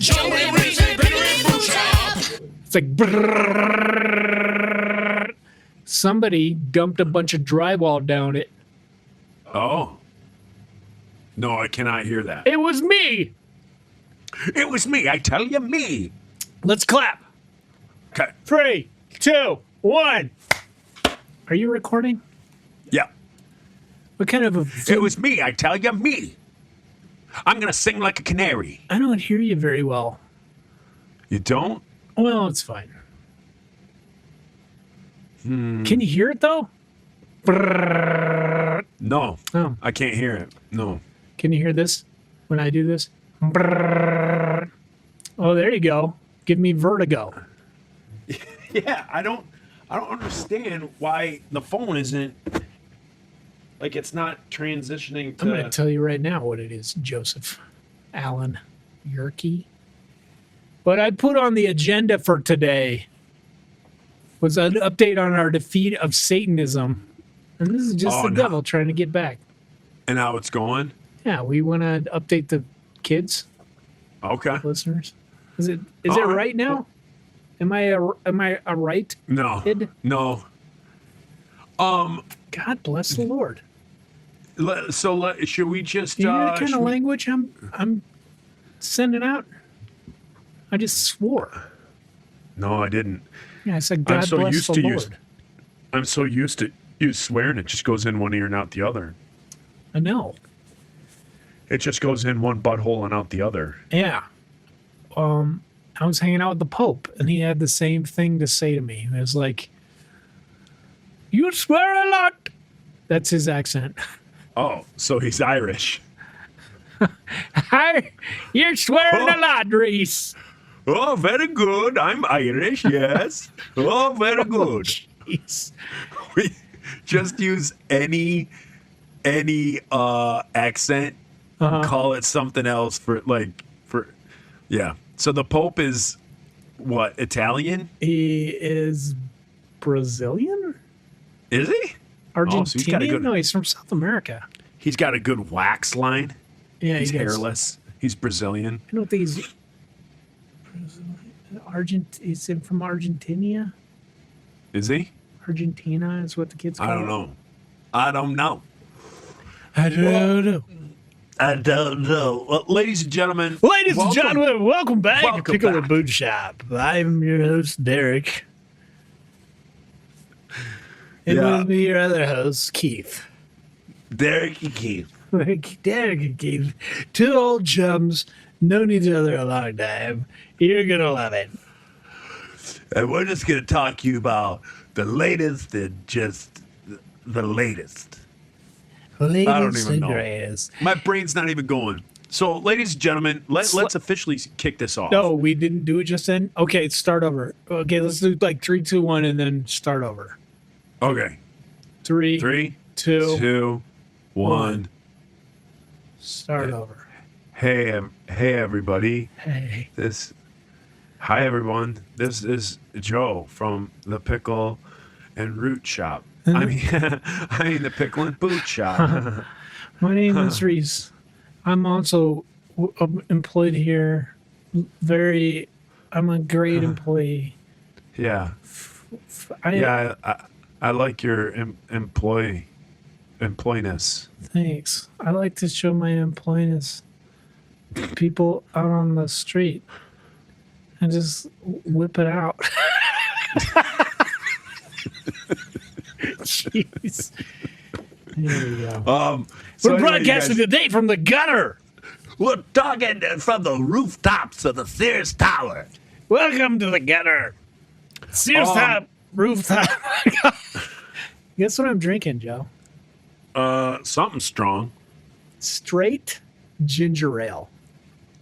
Joe and Reason Pickle Boot Shop. It's like brrrr. Somebody dumped a bunch of drywall down it. Oh. No, I cannot hear that. It was me. It was me. I tell you, me. Let's clap. Okay. 3, 2, 1. Are you recording? Yeah. What kind of a... It was me. I tell you, me. I'm going to sing like a canary. I don't hear you very well. You don't? Well, it's fine. Can you hear it, though? Brrrr. No. Oh. I can't hear it. No. Can you hear this when I do this? Brrrr. Oh, there you go. Give me vertigo. Yeah, I don't understand why the phone isn't like it's not transitioning to I'm going to tell you right now what it is, Joseph Allen Yerke. What I put on the agenda for today was an update on our defeat of Satanism. And this is just Oh, the no. devil trying to get back. and how it's going. Yeah, we want to update the kids, Okay. listeners. Is it All right. right now? Am I a right No. kid? No. God bless the Lord. Should we just Do you hear the kind should of we- language I'm sending out? I just swore. No, I didn't. Yeah, I said God so bless used the to Lord. use- I'm so used to you swearing it just goes in one ear and out the other. I know. It just goes in one butthole and out the other. Yeah. I was hanging out with the Pope, and he had the same thing to say to me. It was like, "You swear a lot." That's his accent. Oh, so he's Irish. Hi, you're swearing a lot, Reese. Oh, very good. I'm Irish, yes. Oh, very good. Jeez. We just use any accent, call it something else for yeah. So the Pope is what, Italian? He is Brazilian? Is he? Argentinian? so he's got a good- No, he's from South America. He's got a good wax line. Yeah, He's he does. hairless. He's Brazilian. I don't think he's Is he from Argentina? Is he? Argentina is what the kids call I don't it. know. I don't know. I don't know. I don't know. Well, ladies and gentlemen. Ladies and welcome. gentlemen, welcome back Welcome to Pickle back. and Boot Shop. I'm your host, Derek. And Yeah. with me, your other host, Keith. Derek and Keith. Derek and Keith, two old chums, known each other a long time. You're going to love it. And we're just going to talk to you about the latest and just the latest. Latest even and know. greatest. My brain's not even going. So, ladies and gentlemen, let's officially kick this off. No, we didn't do it just then. Okay, start over. Okay, let's do like 3, 2, 1, and then start over. Okay. 3, 3, 2, 2, 1. start over. Hey, everybody. Hey. Hi, everyone. This is Joe from the Pickle and Root Shop. I mean the Pickle and Boot Shop. My name is Reese. I'm also employed here. I'm a great employee. Yeah. I like your employness. Thanks. I like to show my employness to people out on the street and just whip it out. Jeez. There we go. So We're anyway, broadcasting you guys- today from the gutter. We're talking from the rooftops of the Sears Tower. Welcome to the gutter. Sears top, rooftop. Guess what I'm drinking, Joe? Something strong. Straight ginger ale.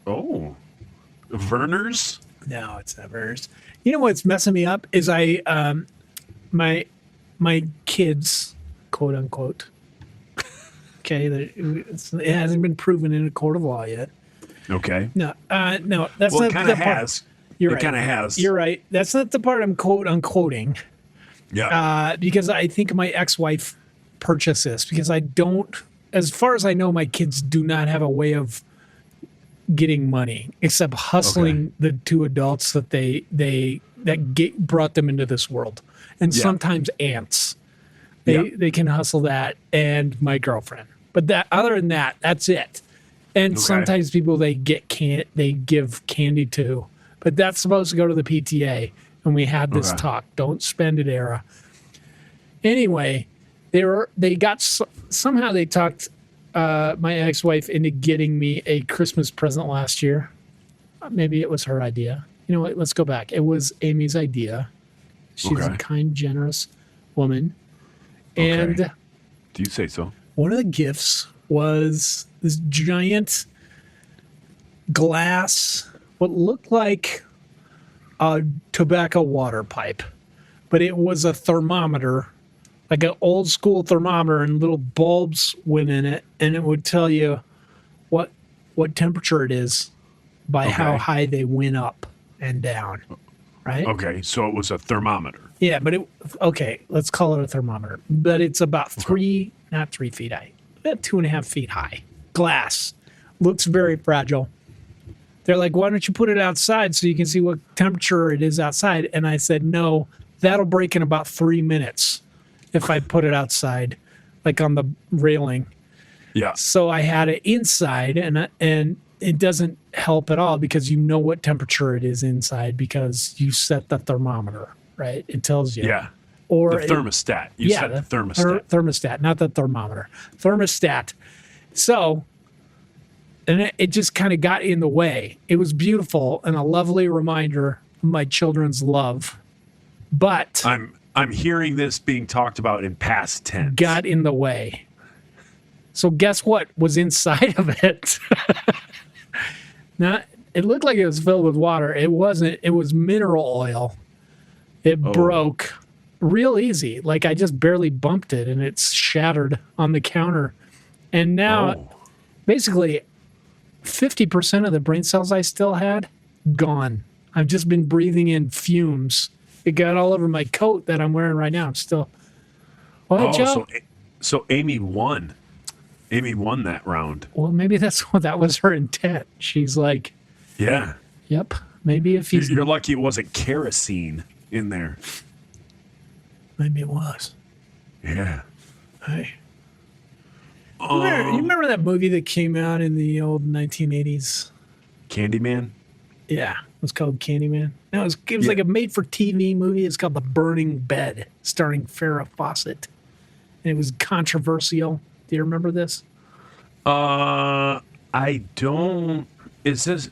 Oh, Verner's. No, it's not hers. You know what's messing me up is my kids, quote unquote. Okay, it hasn't been proven in a court of law yet. Okay. No, that's Well, not it kind the of part. has. You're It right. kind of has. You're right. That's not the part I'm quote unquoting. Yeah. Because I think my ex-wife purchased this because I don't, as far as I know, my kids do not have a way of getting money except hustling the two adults that brought them into this world, and Yeah. sometimes aunts. Yeah. They can hustle that, and my girlfriend. But that other than that, that's it. And Okay. sometimes people they give candy to, but that's supposed to go to the PTA. And we had this Okay. talk. Don't spend it, Era. Anyway, somehow they talked my ex-wife into getting me a Christmas present last year. Maybe it was her idea. You know what? Let's go back. It was Amy's idea. She's a Okay. kind, generous woman. And Okay. Do you say so? one of the gifts was this giant glass, what looked like a tobacco water pipe, but it was a thermometer, like an old school thermometer, and little bulbs went in it, and it would tell you what temperature it is by how Okay. high they went up and down. Right? Okay, so it was a thermometer. Yeah, but let's call it a thermometer. But it's about not 3 feet high, about 2.5 feet high. Glass. Looks very fragile. They're like, why don't you put it outside so you can see what temperature it is outside? And I said, no, that'll break in about 3 minutes if I put it outside, like on the railing. Yeah. So I had it inside, and it doesn't help at all because you know what temperature it is inside because you set the thermometer, right? It tells you. Yeah. Or The thermostat. You said the thermostat. Thermostat, not the thermometer. Thermostat. So, and it just kind of got in the way. It was beautiful and a lovely reminder of my children's love, but I'm hearing this being talked about in past tense. got in the way. So guess what was inside of it? Now, it looked like it was filled with water. It wasn't. It was mineral oil. It broke real easy. Like I just barely bumped it and it's shattered on the counter. And now basically 50% of the brain cells I still had, gone. I've just been breathing in fumes. It got all over my coat that I'm wearing right now. I'm still. What, Joe? So Amy won. Amy won that round. Well, maybe that was her intent. She's like, Yeah. yep, maybe if he's. You're lucky it wasn't kerosene in there. Maybe it was. Yeah. Hey. You remember that movie that came out in the old 1980s? Candyman? Yeah, it was called Candyman. No, it was like a made-for-TV movie. It's called The Burning Bed, starring Farrah Fawcett. And it was controversial. Do you remember this? I don't. Is this?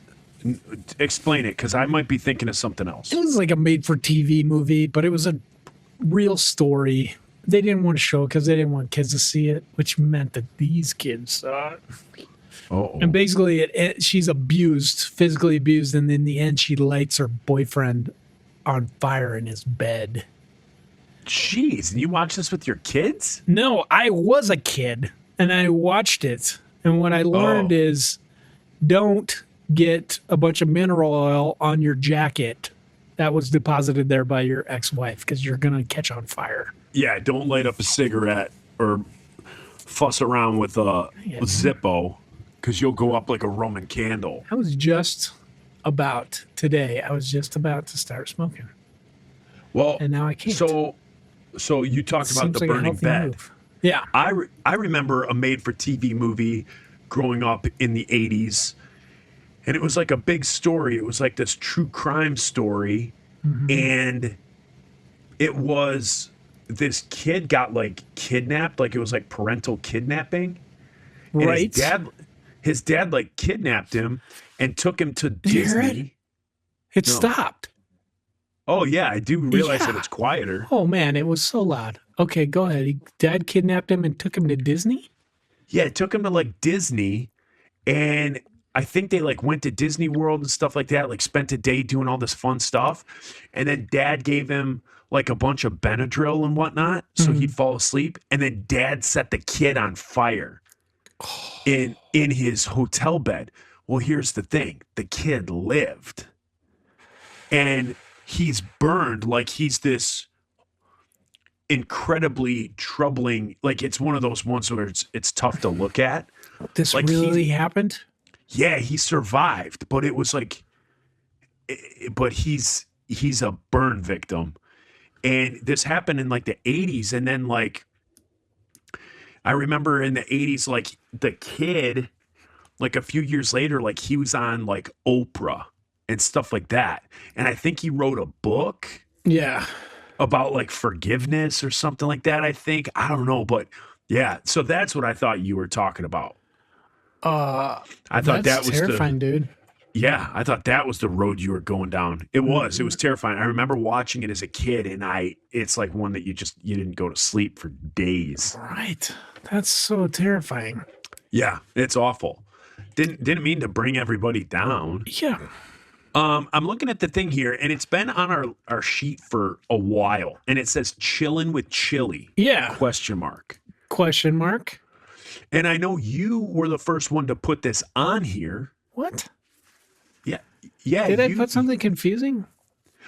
Explain it, because I might be thinking of something else. It was like a made-for-TV movie, but it was a real story. They didn't want to show it because they didn't want kids to see it, which meant that these kids saw it. Oh. And basically, she's abused, physically abused, and in the end, she lights her boyfriend on fire in his bed. Jeez, you watch this with your kids? No, I was a kid, and I watched it. And what I learned is don't get a bunch of mineral oil on your jacket that was deposited there by your ex-wife because you're going to catch on fire. Yeah, don't light up a cigarette or fuss around with a Zippo, because you'll go up like a Roman candle. I was just about to start smoking. Well, And now I can't. So you talked about Seems the like a burning healthy bed. move. Yeah. I remember a made-for-TV movie growing up in the 80s, and it was like a big story. It was like this true crime story, and it was this kid got like kidnapped, like it was like parental kidnapping. And Right. his dad like kidnapped him and took him to you hear it? Disney. It No. stopped. Oh yeah, I do realize that Yeah. it's quieter. Oh, man, it was so loud. Okay, go ahead. Dad kidnapped him and took him to Disney? Yeah, it took him to like Disney, and I think they like went to Disney World and stuff like that, like spent a day doing all this fun stuff. And then dad gave him like a bunch of Benadryl and whatnot so he'd fall asleep. And then dad set the kid on fire in his hotel bed. Well, here's the thing. The kid lived. And he's burned like he's this incredibly troubling, like it's one of those ones where it's tough to look at. This Like really happened? Yeah, he survived, but it was like, but he's a burn victim, and this happened in like the 80s, and then like I remember in the 80s, like the kid, like a few years later, like he was on like Oprah and stuff like that, and I think he wrote a book Yeah. about like forgiveness or something like that. I don't know, but yeah. So that's what I thought you were talking about. I thought that was terrifying, dude. Yeah, I thought that was the road you were going down. It was terrifying. I remember watching it as a kid, and it's like one that you didn't go to sleep for days. Right. That's so terrifying. Yeah, it's awful. Didn't mean to bring everybody down. Yeah. I'm looking at the thing here, and it's been on our sheet for a while, and it says "chillin' with Chili?" Yeah. Question mark. Question mark. And I know you were the first one to put this on here. What? Yeah. Did I put something confusing?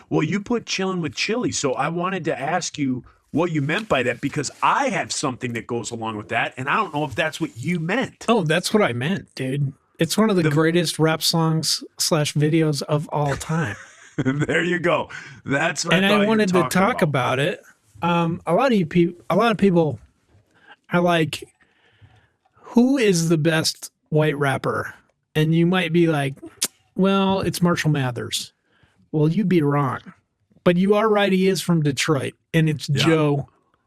Well, you put "chillin' with Chili," so I wanted to ask you what you meant by that, because I have something that goes along with that, and I don't know if that's what you meant. Oh, that's what I meant, dude. It's one of the greatest rap songs / videos of all time. There you go. That's what And I I wanted to talk about it. A lot of people are like, who is the best white rapper? And you might be like, well, it's Marshall Mathers. Well, you'd be wrong. But you are right, he is from Detroit. And it's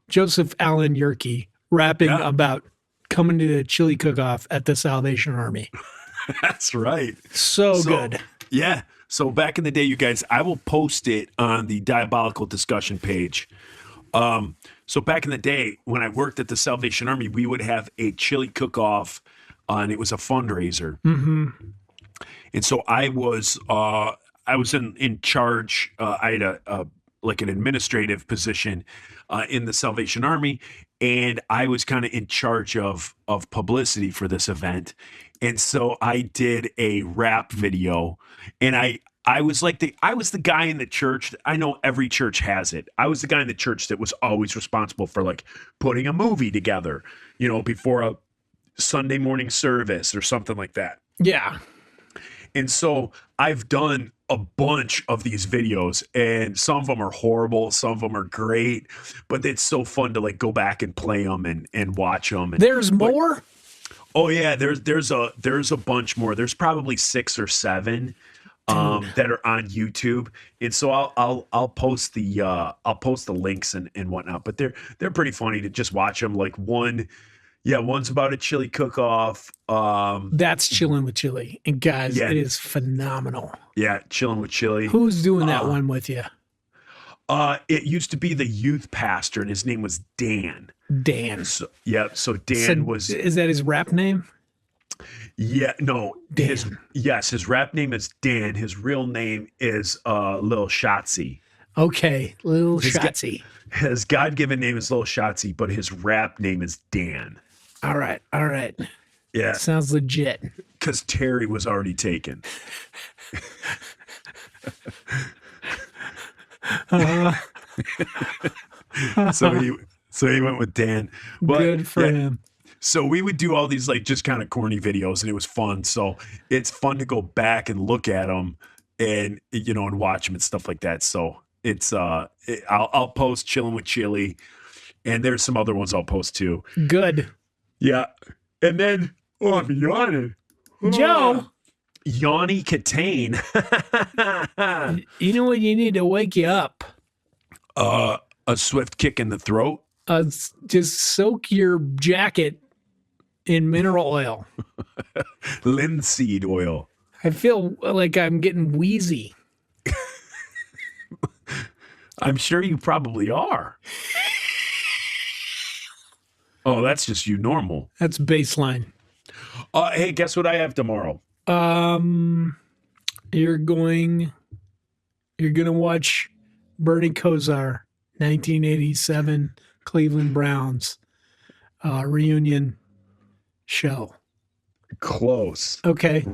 Joseph Allen Yerke rapping about coming to the chili cook-off at the Salvation Army. That's right. So good. Yeah. So back in the day, you guys, I will post it on the Diabolical Discussion page. So back in the day, when I worked at the Salvation Army, we would have a chili cook-off, and it was a fundraiser. Mm-hmm. And so I was in charge. I had a like an administrative position in the Salvation Army, and I was kind of in charge of publicity for this event. And so I did a rap video, and I was the guy in the church. I know every church has it. I was the guy in the church that was always responsible for like putting a movie together, before a Sunday morning service or something like that. Yeah. And so I've done a bunch of these videos, and some of them are horrible, some of them are great, but it's so fun to like go back and play them and watch them. There's more? Oh yeah, there's a bunch more. There's probably 6 or 7 that are on YouTube. And so I'll post the links and whatnot, but they're pretty funny to just watch them. Like one's about a chili cook-off. That's Chillin' with Chili. And guys, it is phenomenal. Yeah, Chillin' with Chili. Who's doing that one with you? It used to be the youth pastor, and his name was Dan. Dan. So Dan was... Is that his rap name? Yeah, no. Dan. His rap name is Dan. His real name is Lil Shotzi. Okay, Lil Shotzi. His God-given name is Lil Shotzi, but his rap name is Dan. All right. Yeah. Sounds legit. Because Terry was already taken. So he went with Dan. But, good for him. So we would do all these like just kind of corny videos, and it was fun. So it's fun to go back and look at them and and watch them and stuff like that. So it's I'll post Chillin' with Chili, and there's some other ones I'll post too. Good. Yeah. And then I'm yawning. Joe. Yanni Katane. You know what? You need to wake you up. A swift kick in the throat. Just soak your jacket in mineral oil. Linseed oil. I feel like I'm getting wheezy. I'm sure you probably are. Oh, that's just you normal. That's baseline. Hey, guess what I have tomorrow? You're gonna watch Bernie Kosar, 1987 Cleveland Browns reunion show. Close. Okay.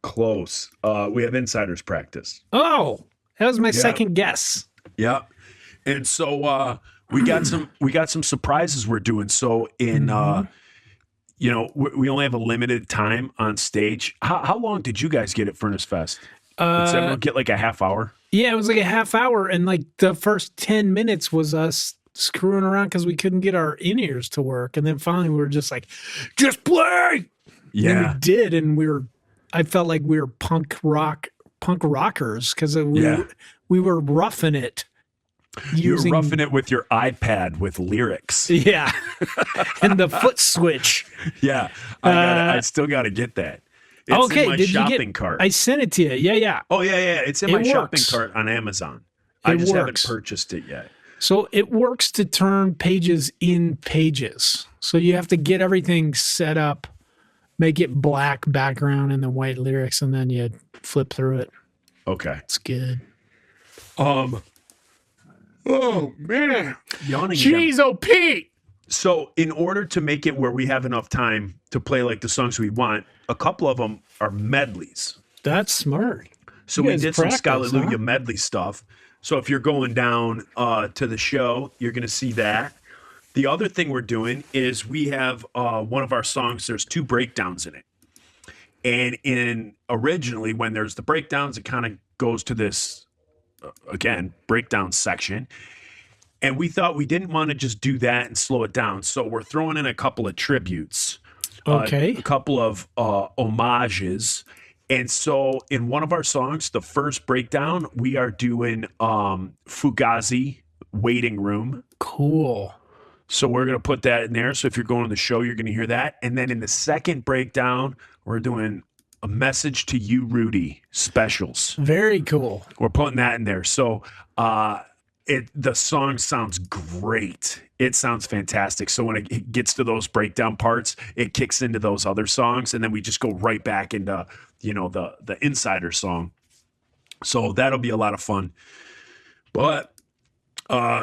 Close. We have insiders practice. Oh, that was my second guess. Yeah. And so we got some surprises we're doing. So in you know, we only have a limited time on stage. How long did you guys get at Furnace Fest? Did everyone get like a half hour? Yeah, it was like a half hour, and like the first 10 minutes was us screwing around because we couldn't get our in-ears to work, and then finally we were just like, just play. And we did, and I felt like we were punk rockers because we were roughing it. You were roughing it with your iPad with lyrics. Yeah, and the foot switch. Yeah, I still got to get that. It's in my shopping cart. I sent it to you. Yeah. Oh, yeah. It's in my shopping cart on Amazon. I just haven't purchased it yet. So it works to turn pages in pages. So you have to get everything set up, make it black background and the white lyrics, and then you flip through it. Okay. It's good. Oh, man. Yawning Jeez, again. oh, Pete. So in order to make it where we have enough time to play like the songs we want, a couple of them are medleys. That's smart. So we did some Scallelujah medley stuff. So if you're going down to the show, you're going to see that. The other thing we're doing is we have one of our songs, there's 2 breakdowns in it. And originally when there's the breakdowns, it kind of goes to this, again, breakdown section. And we thought we didn't want to just do that and slow it down. So we're throwing in a couple of tributes. Okay. A couple of homages. And so in one of our songs, the first breakdown, we are doing Fugazi, Waiting Room. Cool. So we're going to put that in there. So if you're going to the show, you're going to hear that. And then in the second breakdown, we're doing A Message to You, Rudy, specials. Very cool. We're putting that in there. So the song sounds great. It sounds fantastic. So when it gets to those breakdown parts, it kicks into those other songs, and then we just go right back into, you know, the Insider song. So that'll be a lot of fun. But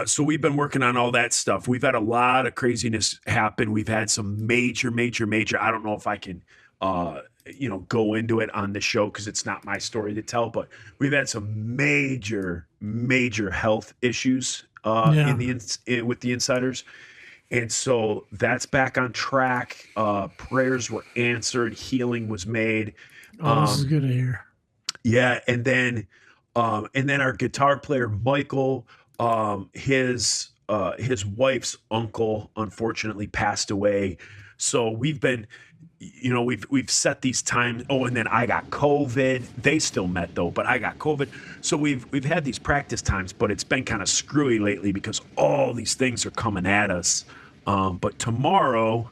so we've been working on all that stuff. We've had a lot of craziness happen. We've had some major. I don't know if I can go into it on the show because it's not my story to tell, but we've had some major health issues with the Insiders. And so that's back on track. Prayers were answered. Healing was made. This is good to hear. Yeah. And then our guitar player, Michael, his wife's uncle unfortunately passed away. So we've been, we've set these times. Oh, and then I got COVID. They still met though, but I got COVID. So we've had these practice times, but it's been kind of screwy lately because all these things are coming at us. But tomorrow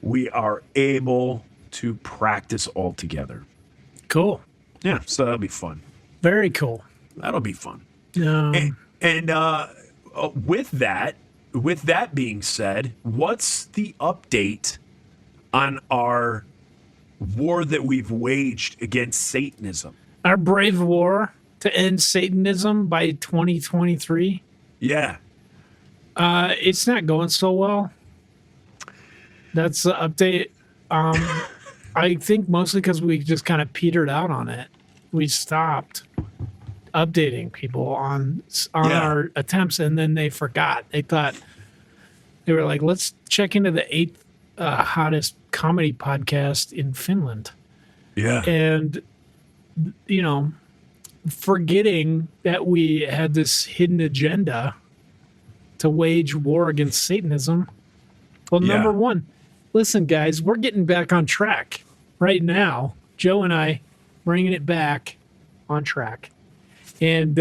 we are able to practice all together. Cool. Yeah, so that'll be fun. Very cool. That'll be fun. And with that being said, what's the update on our war that we've waged against Satanism? Our brave war to end Satanism by 2023. Yeah. It's not going so well. That's the update. I think mostly because we just kind of petered out on it. We stopped updating people on our attempts, and then they forgot. They were like, let's check into the 8th hottest comedy podcast in Finland. Yeah. And, forgetting that we had this hidden agenda to wage war against Satanism. Well, number one, listen, guys, we're getting back on track right now. Joe and I bringing it back on track. And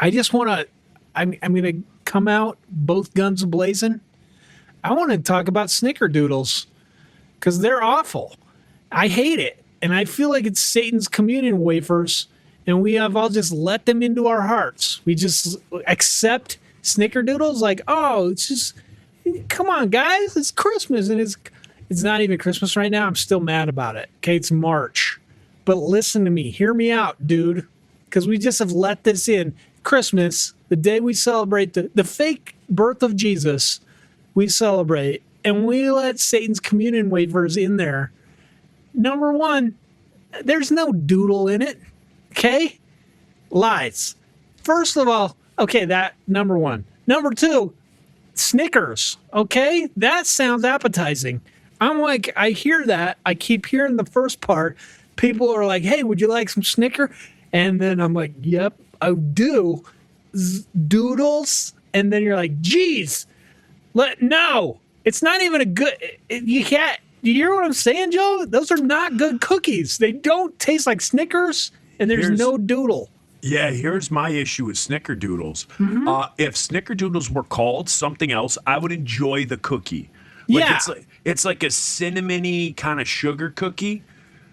I just want to, I'm going to come out both guns blazing. I want to talk about snickerdoodles because they're awful. I hate it. And I feel like it's Satan's communion wafers, and we have all just let them into our hearts. We just accept snickerdoodles like, oh, it's just, come on, guys, it's Christmas. And it's not even Christmas right now. I'm still mad about it. Okay, it's March. But listen to me. Hear me out, dude. Because we just have let this in. Christmas, the day we celebrate the fake birth of Jesus, we celebrate. And we let Satan's communion wafers in there. Number one, there's no doodle in it. Okay? Lies. First of all, okay, that number one. Number two, Snickers. Okay, that sounds appetizing. I'm like, I hear that. I keep hearing the first part. People are like, "Hey, would you like some Snicker?" And then I'm like, "Yep, I do." Doodles, and then you're like, "Geez, no, it's not even a good." You can't. You hear what I'm saying, Joe? Those are not good cookies. They don't taste like Snickers, and there's no doodle. Yeah, here's my issue with Snickerdoodles. Mm-hmm. If Snickerdoodles were called something else, I would enjoy the cookie. Yeah. It's like a cinnamony kind of sugar cookie.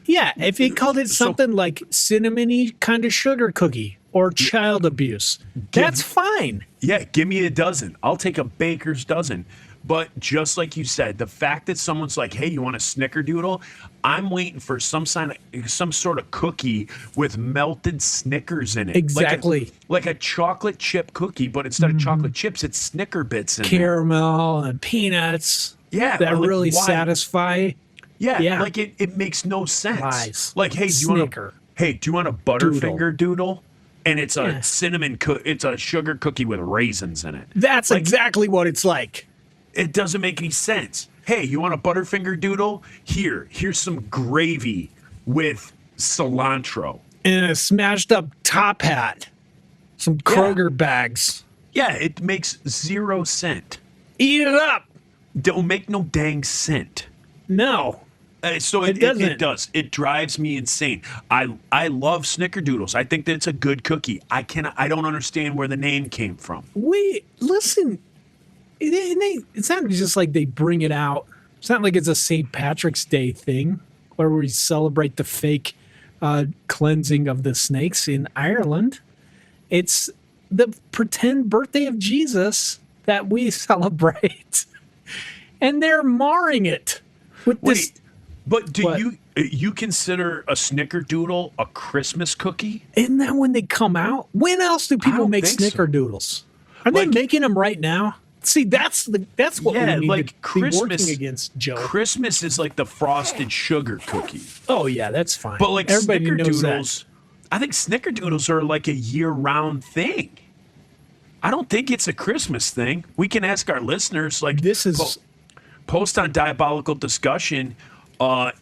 Yeah, if he called it something like cinnamony kind of sugar cookie or child abuse, that's fine. Yeah, give me a dozen. I'll take a baker's dozen. But just like you said, the fact that someone's like, "Hey, you want a Snickerdoodle?" I'm waiting for some sort of cookie with melted Snickers in it. Exactly. Like a chocolate chip cookie, but instead of chocolate chips, it's Snicker bits in there. Caramel and peanuts. Yeah, that like, really why? satisfy. Yeah, like it makes no sense. Lies. Like, hey, do you want a Butterfinger doodle? And it's a it's a sugar cookie with raisins in it. That's exactly what it's like. It doesn't make any sense. Hey, you want a Butterfinger doodle? Here's some gravy with cilantro. And a smashed up top hat. Some Kroger bags. Yeah, it makes 0 cent. Eat it up. Don't make no dang cent. No. So it does. It drives me insane. I love Snickerdoodles. I think that it's a good cookie. I don't understand where the name came from. Listen. It's not just like they bring it out. It's not like it's a St. Patrick's Day thing where we celebrate the fake cleansing of the snakes in Ireland. It's the pretend birthday of Jesus that we celebrate. And they're marring it with this. But do you consider a Snickerdoodle a Christmas cookie? Isn't that when they come out? When else do people make Snickerdoodles? Are they making them right now? See, that's what we need to be working against, Joe. Christmas is like the frosted sugar cookie. Oh yeah, that's fine. But like everybody knows Snickerdoodles, I think Snickerdoodles are like a year-round thing. I don't think it's a Christmas thing. We can ask our listeners. Like this is post on Diabolical Discussion. Are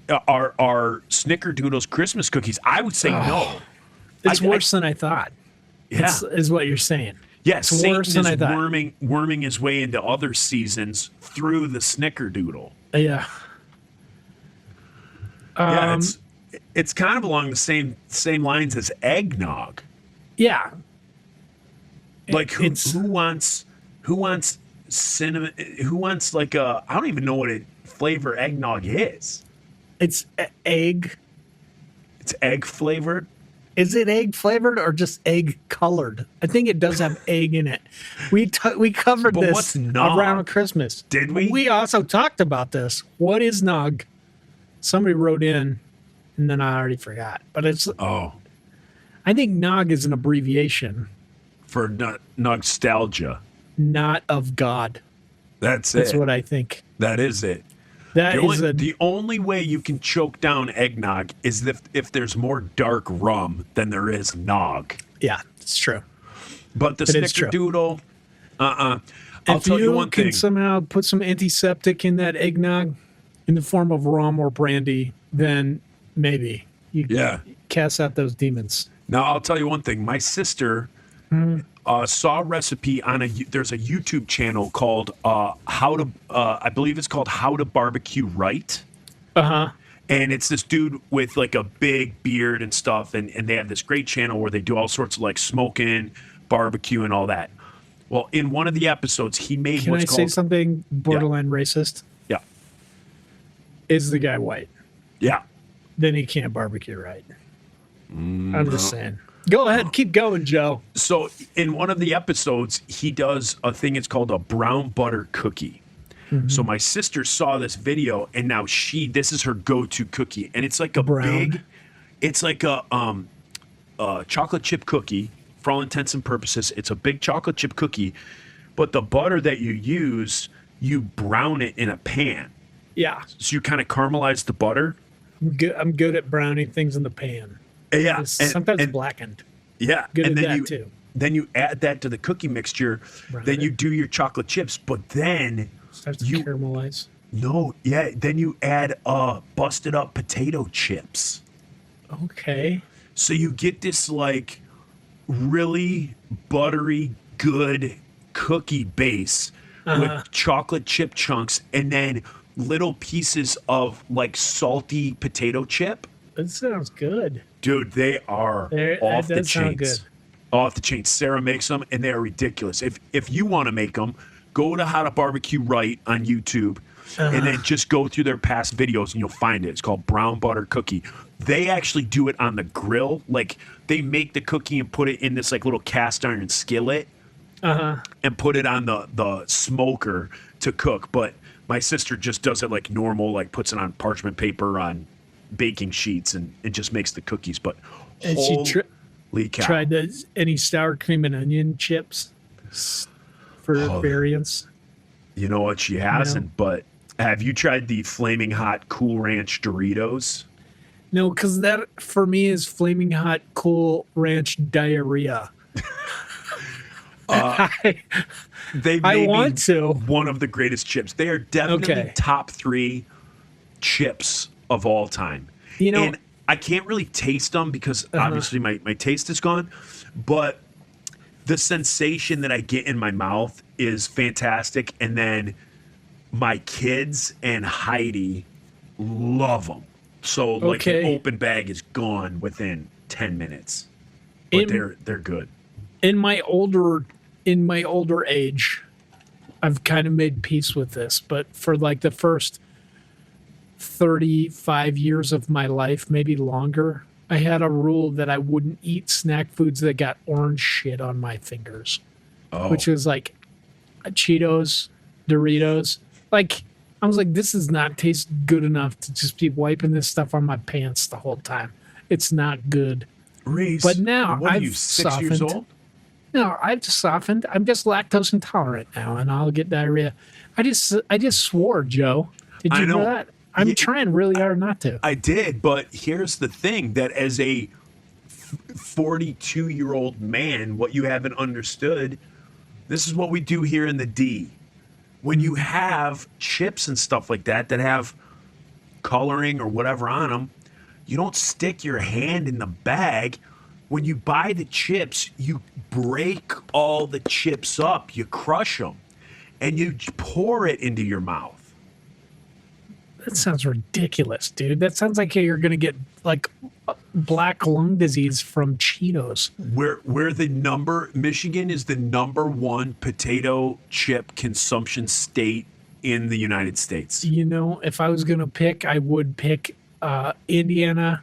Snickerdoodles Christmas cookies? I would say no. It's worse than I thought. Yeah, is what you're saying. Yes, it's Satan worse than is I thought. worming his way into other seasons through the Snickerdoodle. Yeah. Yeah, it's kind of along the same lines as eggnog. Yeah. Like who wants cinnamon? Who wants like I don't even know what flavor eggnog is. It's egg. It's egg flavored. Is it egg flavored or just egg colored? I think it does have egg in it. We covered this around Christmas. Did we? We also talked about this. What is nog? Somebody wrote in, and then I already forgot. But it's I think nog is an abbreviation for nostalgia, not of God. That's what I think. That is it. The only way you can choke down eggnog is if there's more dark rum than there is nog. Yeah, it's true. But the Snickerdoodle, I'll tell you one thing. If you can somehow put some antiseptic in that eggnog in the form of rum or brandy, then maybe you cast out those demons. Now, I'll tell you one thing. My sister saw a recipe on there's a YouTube channel called I believe it's called How to Barbecue Right. Uh-huh. And it's this dude with like a big beard and stuff. And they have this great channel where they do all sorts of like smoking, barbecue, and all that. Well, in one of the episodes, he made Can I say something borderline racist? Yeah. Is the guy white? Yeah. Then he can't barbecue right. I'm just saying. Go ahead. Keep going, Joe. So in one of the episodes, he does a thing. It's called a brown butter cookie. Mm-hmm. So my sister saw this video, and now this is her go-to cookie. And it's like it's like a chocolate chip cookie for all intents and purposes. It's a big chocolate chip cookie, but the butter that you use, you brown it in a pan. Yeah. So you kind of caramelize the butter. I'm good at browning things in the pan. Yeah. Sometimes blackened. Yeah. Good and at then that too. then you add that to the cookie mixture. Then you do your chocolate chips, but then Starts to you caramelize. then you add busted up potato chips. Okay. So you get this like really buttery good cookie base with chocolate chip chunks and then little pieces of like salty potato chip. That sounds good. Dude, they are That off the does sound chains. good. Off the chain. Sarah makes them, and they are ridiculous. If you want to make them, go to How to Barbecue Right on YouTube, and then just go through their past videos, and you'll find it. It's called Brown Butter Cookie. They actually do it on the grill. Like they make the cookie and put it in this like little cast iron skillet, and put it on the smoker to cook. But my sister just does it like normal, like puts it on parchment paper on baking sheets, and it just makes the cookies. But And she holy cow. tried any sour cream and onion chips for variants. You know what? She hasn't, but have you tried the Flaming Hot Cool Ranch Doritos? No, because that for me is flaming hot, cool ranch diarrhea. They I may want be to. one of the greatest chips. They are definitely Okay. top 3 chips of all time. You know- and I can't really taste them because obviously my taste is gone, but the sensation that I get in my mouth is fantastic. And then my kids and Heidi love them. So like the Okay. open bag is gone within 10 minutes. But In- they're good. In my older age, I've kind of made peace with this, but for like the first 35 years of my life, maybe longer, I had a rule that I wouldn't eat snack foods that got orange shit on my fingers, which was like Cheetos, Doritos. Like, I was like, this does not taste good enough to just be wiping this stuff on my pants the whole time. It's not good. Reese, But now what are I've you, 6 years softened. old? No, I've softened. I'm just lactose intolerant now, and I'll get diarrhea. I just swore, Joe. Did I you know. know that? I'm Yeah. trying really hard not to. I did, but here's the thing: that as a 42-year-old man, what you haven't understood, this is what we do here in the D. When you have chips and stuff like that that have coloring or whatever on them, you don't stick your hand in the bag. When you buy the chips, you break all the chips up, you crush them, and you pour it into your mouth. That sounds ridiculous, dude. That sounds like you're gonna get like black lung disease from Cheetos. Michigan is the #1 potato chip consumption state in the United States. You know, if I was gonna pick, I would pick Indiana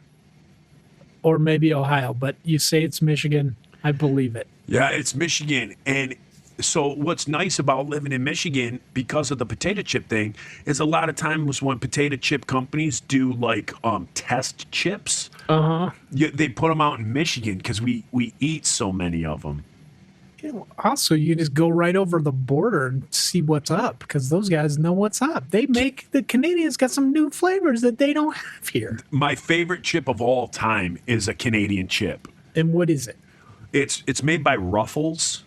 or maybe Ohio. But you say it's Michigan, I believe it. Yeah, it's Michigan. And so what's nice about living in Michigan because of the potato chip thing is a lot of times when potato chip companies do like test chips, they put them out in Michigan because we eat so many of them. Also, you just go right over the border and see what's up because those guys know what's up. The Canadians got some new flavors that they don't have here. My favorite chip of all time is a Canadian chip. And what is it? It's made by Ruffles.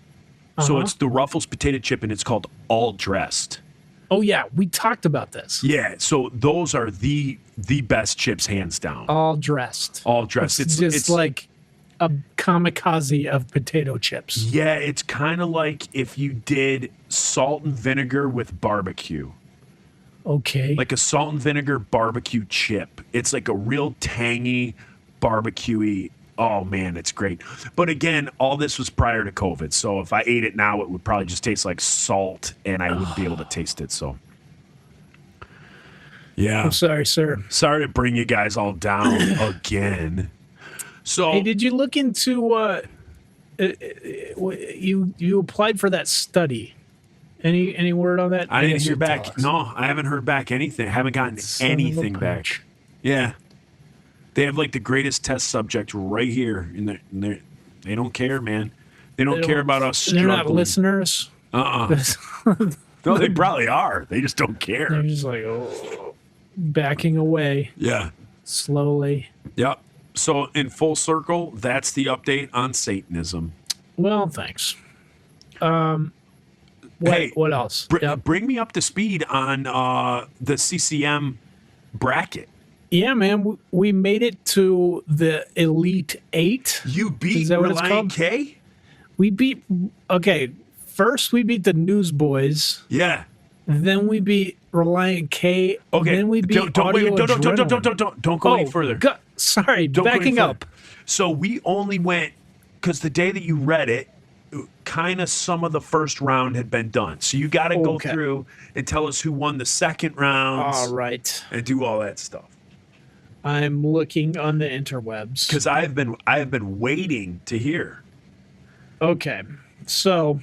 So it's the Ruffles potato chip, and it's called All Dressed. Oh yeah, we talked about this. Yeah, so those are the best chips, hands down. All dressed. All Dressed. It's just like a kamikaze of potato chips. Yeah, it's kind of like if you did salt and vinegar with barbecue. Okay. Like a salt and vinegar barbecue chip. It's like a real tangy, barbecue-y. Oh man, it's great. But again, all this was prior to COVID. So if I ate it now, it would probably just taste like salt and I wouldn't be able to taste it. So yeah. I'm sorry, sir. Sorry to bring you guys all down again. So Hey, did you look into you applied for that study? Any word on that? I didn't guess hear you'll tell back. us. No, I haven't heard back anything. I haven't gotten Son of a anything back. bitch. Yeah. They have like the greatest test subject right here. They don't care, man. They don't care about us They're struggling. not listeners. No, they probably are. They just don't care. They're just like, oh, backing away Yeah. slowly. Yep. So in full circle, that's the update on Satanism. Well, thanks. Hey, What else? Yep. bring me up to speed on the CCM bracket. Yeah, man, we made it to the Elite Eight. You beat Is that what it's Reliant called? K? We beat. Okay, first we beat the Newsboys. Yeah. Then we beat Reliant K. Okay. Then we beat don't Audio don't go any further. Sorry, Don't go any backing further. up. So we only went because the day that you read it, kind of some of the first round had been done. So you got to go Okay. through and tell us who won the second round All right. and do all that stuff. I'm looking on the interwebs. Because I have been waiting to hear. Okay. So,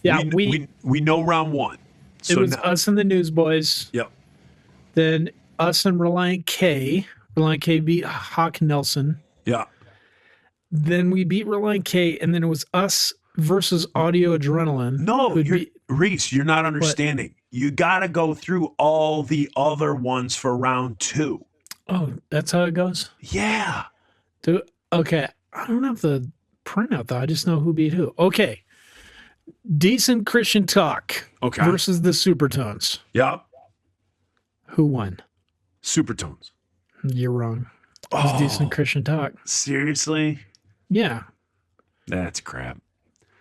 yeah, we know round one. it So was now, us and the Newsboys. yep. Then us and Reliant K. Reliant K beat Hawk Nelson. Yeah. Then we beat Reliant K. And then it was us versus Audio Adrenaline. No, who'd you're, beat- Reese, you're not understanding. You got to go through all the other ones for round two. Oh, that's how it goes? Yeah. Okay. I don't have the printout, though. I just know who beat who. Okay. Decent Christian Talk Okay. versus the Supertones. Yeah. Who won? Supertones. You're wrong. It was Oh, Decent Christian Talk. seriously? Yeah, That's crap.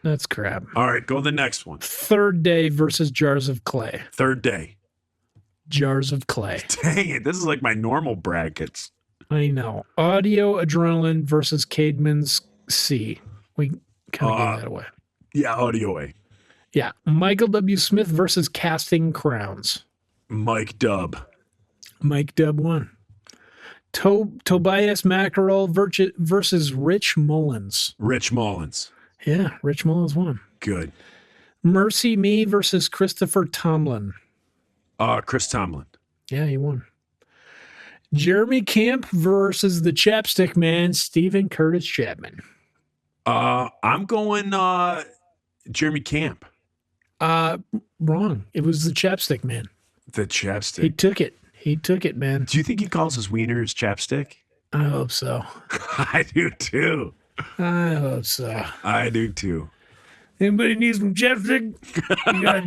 that's crap. All right, go to the next one. Third Day versus Jars of Clay. Third day. Jars of Clay. Dang it, this is like my normal brackets. I know. Audio Adrenaline versus Cademan's C. We kind of gave that away. Yeah, Audio A. Yeah. Michael W. Smith versus Casting Crowns. Mike Dub. Mike Dub won. Tobias Mackerel versus Rich Mullins. Rich Mullins. Yeah, Rich Mullins won. Good. Mercy Me versus Christopher Tomlin. Chris Tomlin. Yeah, he won. Jeremy Camp versus the Chapstick Man, Stephen Curtis Chapman. I'm going Jeremy Camp. Wrong. It was the Chapstick Man. The He chapstick. took it. He took it, man. Do you think he calls his wieners chapstick? I hope so. I do too. I hope so. I do too. Anybody needs some chapstick? You got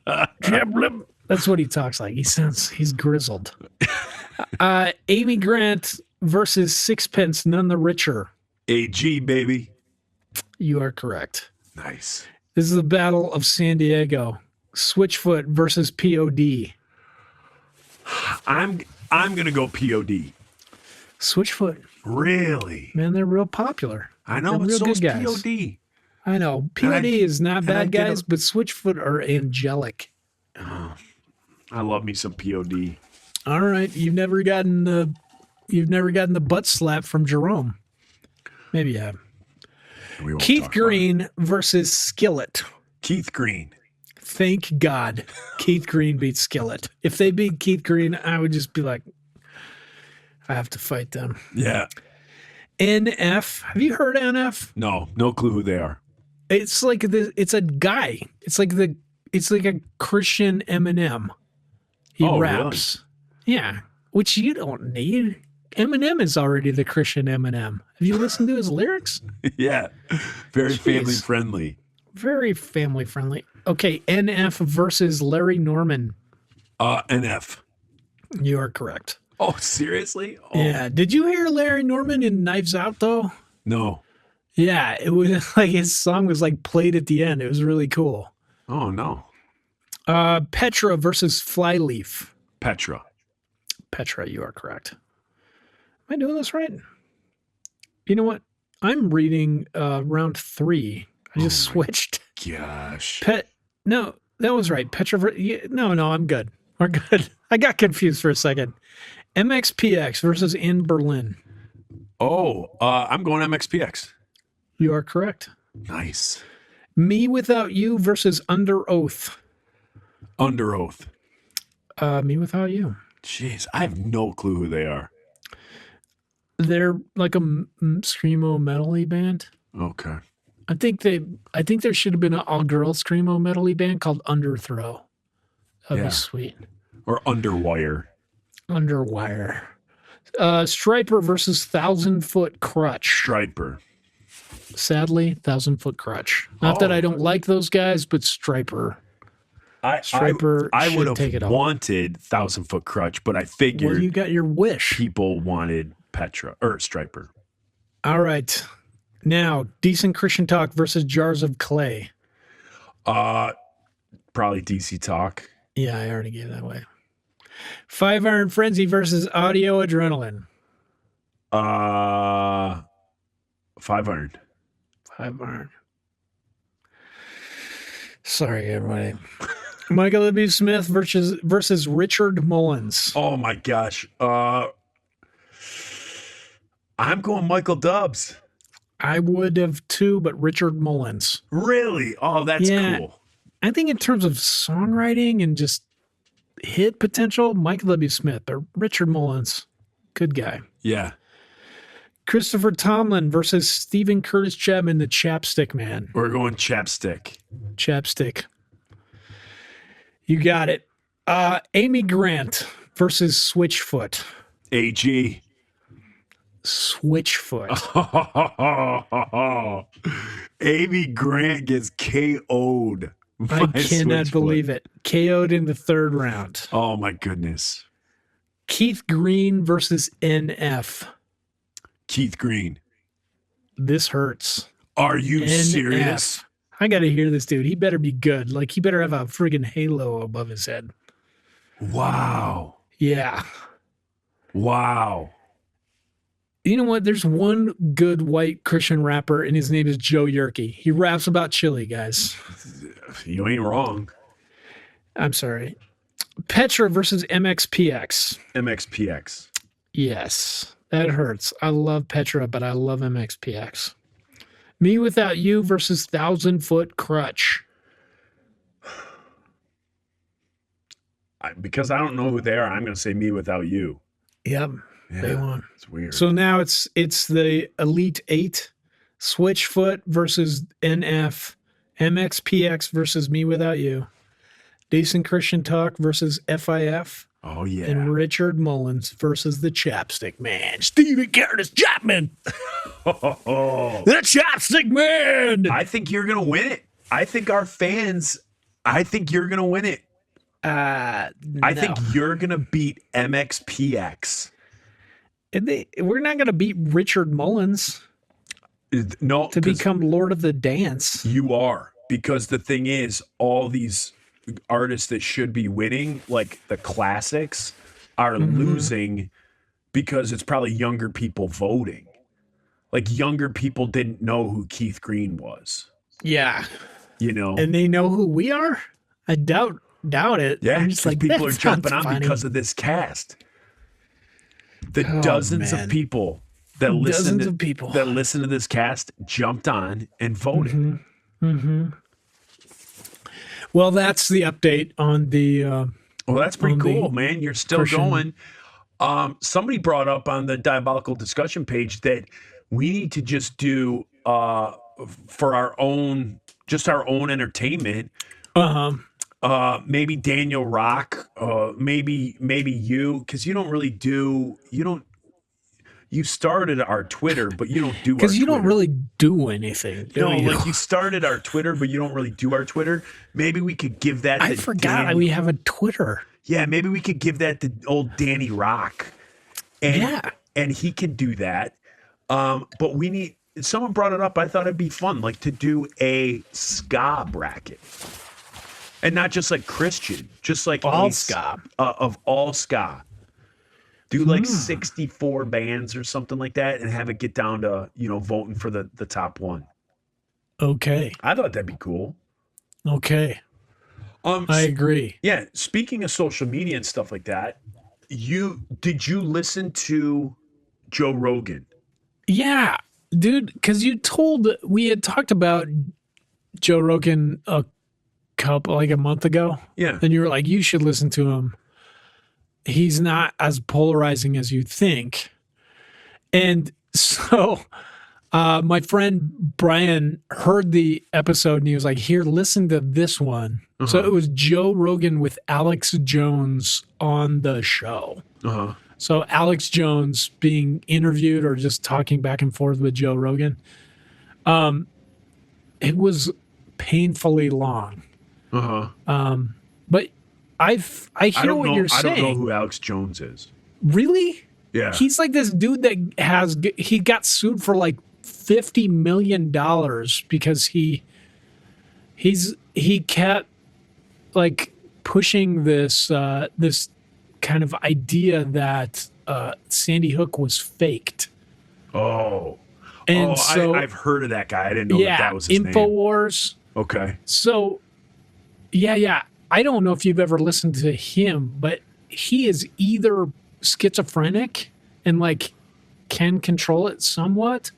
a chap lip? That's what he talks like. He's grizzled. Amy Grant versus Sixpence None the Richer. AG, baby. You are correct. Nice. This is the Battle of San Diego. Switchfoot versus POD. I'm gonna go POD. Switchfoot, Really? man, they're real popular. I know, They're but real so good is guys. POD. I know. And I- POD is not and I bad get guys, but Switchfoot are angelic. I love me some POD. All right, you've never gotten the butt slap from Jerome. Maybe you have. We won't Keith talk about it. Green versus Skillet. Keith Green. Thank God Keith Green beat Skillet. If they beat Keith Green, I would just be like, I have to fight them. Yeah. NF. Have you heard NF? No clue who they are. It's like it's a guy. It's like a Christian Eminem. He Oh, raps. Yeah. Which you don't need. Eminem is already the Christian Eminem. Have you listened to his lyrics? Yeah. Very Jeez. family friendly. Very family friendly. Okay, NF versus Larry Norman. NF. You are correct. Oh, seriously? Oh, Yeah. Did you hear Larry Norman in Knives Out though? no. Yeah, it was like his song was like played at the end. It was really cool. Oh, no. Petra versus Flyleaf. Petra. Petra, you are correct. Am I doing this right? You know what? I'm reading round 3. I just switched. Gosh. No, that was right. Petra. No, I'm good. We're good. I got confused for a second. MXPX versus In Berlin. Oh, I'm going MXPX. You are correct. Nice. Me Without You versus Under Oath. Under Oath. Me Without You. Jeez, I have no clue who they are. They're like a screamo metal-y band. Okay. I think there should have been an all-girl screamo metal-y band called Underthrow. That'd Yeah. be sweet. Or Underwire. Underwire. Striper versus 1,000 Foot Crutch. Striper. Sadly, 1,000 Foot Crutch. Not that Oh. I don't like those guys, but Striper. Striper I should would take it have all. wanted 1,000 Foot Crutch, but I figured Well, you got your wish. people wanted Petra or Striper. All right. Now, Decent Christian Talk versus Jars of Clay. Probably DC Talk. Yeah, I already gave that away. 5 Iron Frenzy versus Audio Adrenaline. 500. 5 Iron. Sorry, everybody. Michael W. Smith versus Richard Mullins. Oh my gosh. I'm going Michael Dubs. I would have too, but Richard Mullins. Really? Oh, that's Yeah. cool. I think in terms of songwriting and just hit potential, Michael W. Smith, but Richard Mullins, good guy. Yeah. Christopher Tomlin versus Stephen Curtis Chapman, the Chapstick Man. We're going Chapstick. Chapstick. You got it. Amy Grant versus Switchfoot. AG. Switchfoot. Amy Grant gets KO'd. I cannot believe it. KO'd in the 3rd round. Oh my goodness. Keith Green versus NF. Keith Green. This hurts. Are you NF. serious? I got to hear this dude. He better be good. Like, he better have a friggin' halo above his head. Wow. Yeah. Wow. You know what? There's one good white Christian rapper, and his name is Joe Yerke. He raps about chili, guys. You ain't wrong. I'm sorry. Petra versus MXPX. MXPX. Yes, that hurts. I love Petra, but I love MXPX. Me Without You versus 1,000 Foot Crutch. Because I don't know who they are, I'm going to say Me Without You. Yep, they Yeah, won. it's weird. So now it's the Elite 8, Switchfoot versus NF, MXPX versus Me Without You, Decent Christian Talk versus FIF, oh, yeah. and Richard Mullins versus the Chapstick Man, Stephen Curtis Chapman, Oh. the Chapstick Man. I think you're going to win it. I think you're going to win it. I think you're going to beat MXPX. We're not going to beat Richard Mullins No, to 'cause become Lord of the Dance. you are. Because the thing is, all these artists that should be winning, like the classics, are losing because it's probably younger people voting. Like younger people didn't know who Keith Green was, Yeah. you know? And they know who we are? I doubt it. Yeah, I'm just just like, people that are jumping sounds on funny. because of this cast. The Oh, dozens man. of people that listen Dozens to of people. that listen to this cast jumped on and voted. Well, that's the update on the Well, that's pretty on the cool, man. You're still Christian- going. Somebody brought up on the diabolical discussion page that we need to just do for our own entertainment. Maybe Daniel Rock, maybe you, because you started our Twitter, but you don't do our because you don't Twitter. really do anything. Do No, you? like you started our Twitter, but you don't really do our Twitter. Maybe we could give that. I to forgot Dan- we have a Twitter. Yeah, maybe we could give that to old Danny Rock, and he can do that. But we need. Someone brought it up. I thought it'd be fun, like to do a ska bracket, and not just like Christian, just like All a ska. of all ska. Do like 64 bands or something like that, and have it get down to voting for the top one. Okay. I thought that'd be cool. Okay. I agree. Yeah, speaking of social media and stuff like that, did you listen to Joe Rogan? Yeah, dude, because we had talked about Joe Rogan a month ago. Yeah. And you were like, you should listen to him. He's not as polarizing as you think. And so my friend Brian heard the episode and he was like, here, listen to this one. So it was Joe Rogan with Alex Jones on the show. So Alex Jones being interviewed or just talking back and forth with Joe Rogan. It was painfully long. But I hear what you're I don't know saying. who Alex Jones is. Really? Yeah. He's like this dude that he got sued for like $50 million because he kept like pushing this this kind of idea that Sandy Hook was faked. Oh. And so I've heard of that guy. I didn't know that was his name. InfoWars. Okay. So yeah. I don't know if you've ever listened to him, but he is either schizophrenic and like can control it somewhat,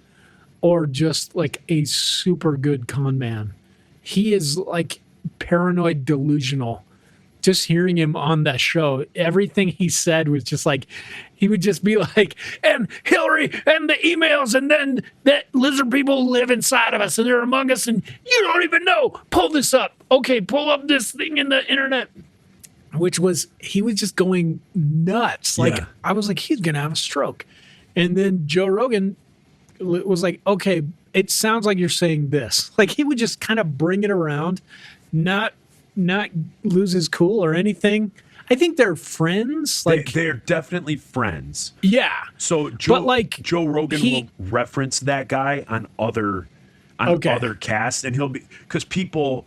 or just like a super good con man. He is like paranoid delusional. Just hearing him on that show, everything he said was just like, he would just be like, and Hillary and the emails, and then that lizard people live inside of us and they're among us, and you don't even know. Pull this up. Okay, pull up this thing in the internet. He was just going nuts. Like, Yeah. I was like, he's going to have a stroke. And then Joe Rogan was like, okay, it sounds like you're saying this. Like, he would just kind of bring it around, not lose his cool or anything. I think they're friends. Like, They're definitely friends. yeah. So Joe Rogan he- will reference that guy on other casts, and he'll be, because people